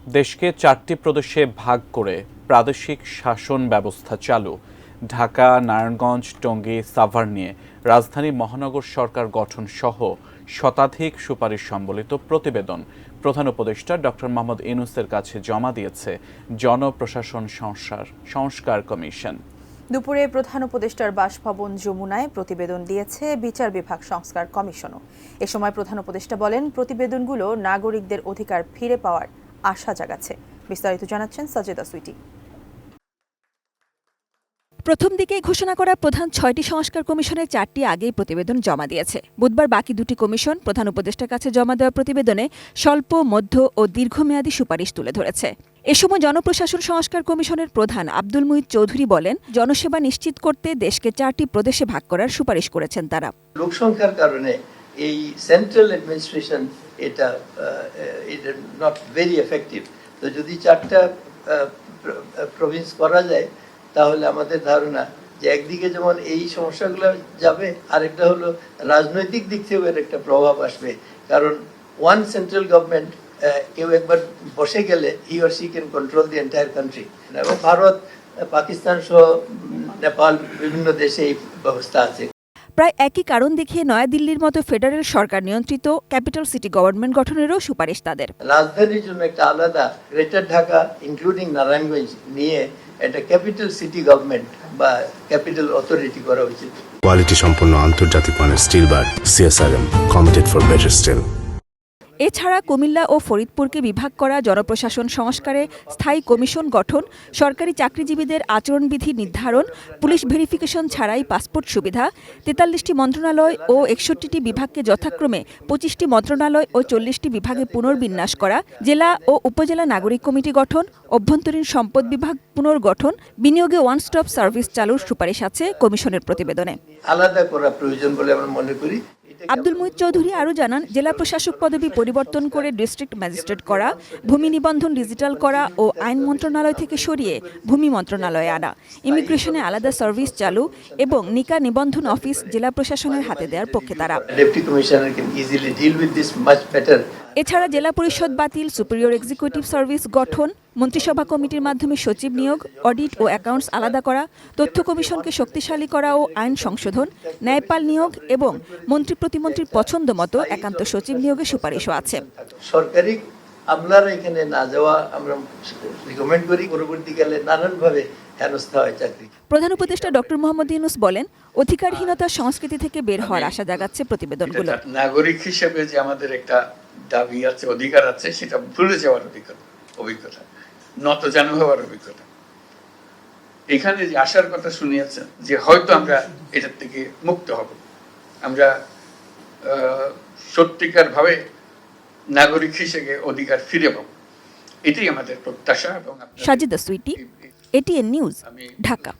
দেশকে ৪টি প্রদেশে ভাগ করে প্রাদেশিক শাসন ব্যবস্থা চালু। ঢাকা, নারায়ণগঞ্জ, টঙ্গী, সাভার নিয়ে রাজধানী মহানগর সরকার গঠন সহ শতাধিক সুপারিশ সম্বলিত প্রতিবেদন প্রধান উপদেষ্টা ডক্টর মোহাম্মদ ইউনূসের কাছে জমা দিয়েছে জনপ্রশাসন সংস্কার কমিশন। দুপুরে প্রধান উপদেষ্টার বাসভবন যমুনায় প্রতিবেদন দিয়েছে বিচার বিভাগ সংস্কার কমিশনও। এ সময় প্রধান উপদেষ্টা বলেন, প্রতিবেদনগুলো নাগরিকদের অধিকার ফিরে পাওয়ার আশা জাগাচ্ছে। বিস্তারিত জানাচ্ছেন সাজেদা সুইটি। প্রথম দিকে ঘোষণা করা প্রধান ৬টি সংস্কার কমিশনের ৪টি আগেই প্রতিবেদন জমা দিয়েছে। বুধবার বাকি দুটি কমিশন প্রধান উপদেষ্টার কাছে জমা দেওয়া প্রতিবেদনে স্বল্প, মধ্য ও দীর্ঘমেয়াদী সুপারিশ তুলে ধরেছে। এ সময় জনপ্রশাসন সংস্কার কমিশনের প্রধান আব্দুল মুহিত চৌধুরী বলেন, জনসেবা নিশ্চিত করতে দেশকে ৪টি প্রদেশে ভাগ করার সুপারিশ করেছেন তারা। লোকসংখ্যার কারণে এই সেন্ট্রাল অ্যাডমিনিস্ট্রেশন এটা নট ভেরি এফেক্টিভ। তো যদি 4টা প্রভিন্স করা যায় তাহলে আমাদের ধারণা যে একদিকে যেমন এই সমস্যাগুলো যাবে, আরেকটা হলো রাজনৈতিক দিক থেকেও এর একটা প্রভাব আসবে। কারণ ওয়ান সেন্ট্রাল গভর্নমেন্ট কেউ একবার বসে গেলে he or she can control the entire country. এবং ভারত, পাকিস্তান সহ নেপাল, বিভিন্ন দেশে এই ব্যবস্থা আছে। প্রায় একই কারণ দেখিয়ে নয়াদিল্লির মতো ফেডারেল সরকার নিয়ন্ত্রিত ক্যাপিটাল সিটি গভর্নমেন্ট গঠনেরও সুপারিশ তাদের। রাজধানীর জন্য একটা আলাদা গ্রেটার ঢাকা ইনক্লুডিং নারায়ণগঞ্জ নিয়ে একটা ক্যাপিটাল সিটি গভর্নমেন্ট বা ক্যাপিটাল অথরিটি করা উচিত। কোয়ালিটি সম্পন্ন আন্তর্জাতিক মানের still bar CSRM, committed for better still. এছাড়া কুমিল্লা ও ফরিদপুরকে বিভাগ করা জনপ্রশাসন সংস্কারে স্থায়ী কমিশন গঠন, সরকারি চাকরিজীবীদের আচরণবিধি নির্ধারণ, পুলিশ ভেরিফিকেশন ছাড়াই পাসপোর্ট সুবিধা, ৪৩টি মন্ত্রণালয় ও ৬১টি বিভাগকে যথাক্রমে ২৫টি মন্ত্রণালয় ও ৪০টি বিভাগে পুনর্বিন্যাস করা, জেলা ও উপজেলা নাগরিক কমিটি গঠন, অভ্যন্তরীণ সম্পদ বিভাগ পুনর্গঠন, বিনিয়োগে ওয়ান স্টপ সার্ভিস চালুর সুপারিশ আছে কমিশনের প্রতিবেদনে। আলাদা করা প্রয়োজন বলে আমরা মনে করি। আব্দুল মুহিত চৌধুরী আরও জানান, জেলা প্রশাসক পদবি পরিবর্তন করে ডিস্ট্রিক্ট ম্যাজিস্ট্রেট করা, ভূমি নিবন্ধন ডিজিটাল করা ও আইন মন্ত্রণালয় থেকে সরিয়ে ভূমি মন্ত্রণালয়ে আনা, ইমিগ্রেশনে আলাদা সার্ভিস চালু এবং নিকা নিবন্ধন অফিস জেলা প্রশাসনের হাতে দেওয়ার পক্ষে তারা। এছাড়া জেলা পরিষদ বাতিল, সুপিরিয়র এক্সিকিউটিভ সার্ভিস গঠন, মন্ত্রিসভা কমিটির মাধ্যমে সচিব নিয়োগ, অডিট ও অ্যাকাউন্টস আলাদা করা, তথ্য কমিশনকে শক্তিশালী করা ও আইন সংশোধন, ন্যায়পাল নিয়োগ এবং মন্ত্রী প্রতিমন্ত্রীর পছন্দ মতো একান্ত সচিব নিয়োগের সুপারিশও আছে। সরকারি আমলারা এখানে না যাওয়া আমরা রিকমেন্ড করি। পরবর্তীকালে নানানভাবে হেনস্থা হয় চাকরি। প্রধান উপদেষ্টা ডক্টর মোহাম্মদ ইউনূস বলেন, অধিকারহীনতার সংস্কৃতি থেকে বের হওয়ার আশা জাগাচ্ছে প্রতিবেদনগুলো। নাগরিক হিসেবে যে আমাদের একটা দাবি আছে, অধিকার আছে, সেটা ভুলে যাওয়ার অভিজ্ঞতা, নতজানু হওয়ার অভিজ্ঞতা। এখানে যে আশার কথা শুনিয়েছেন যে হয়তো আমরা এটার থেকে মুক্ত হব, আমরা সত্যিকার ভাবে নাগরিক হিসেবে অধিকার ফিরে পাব, এটাই আমাদের প্রত্যাশা। এবং সাজেদা সুইটি, এটিএন নিউজ, ঢাকা।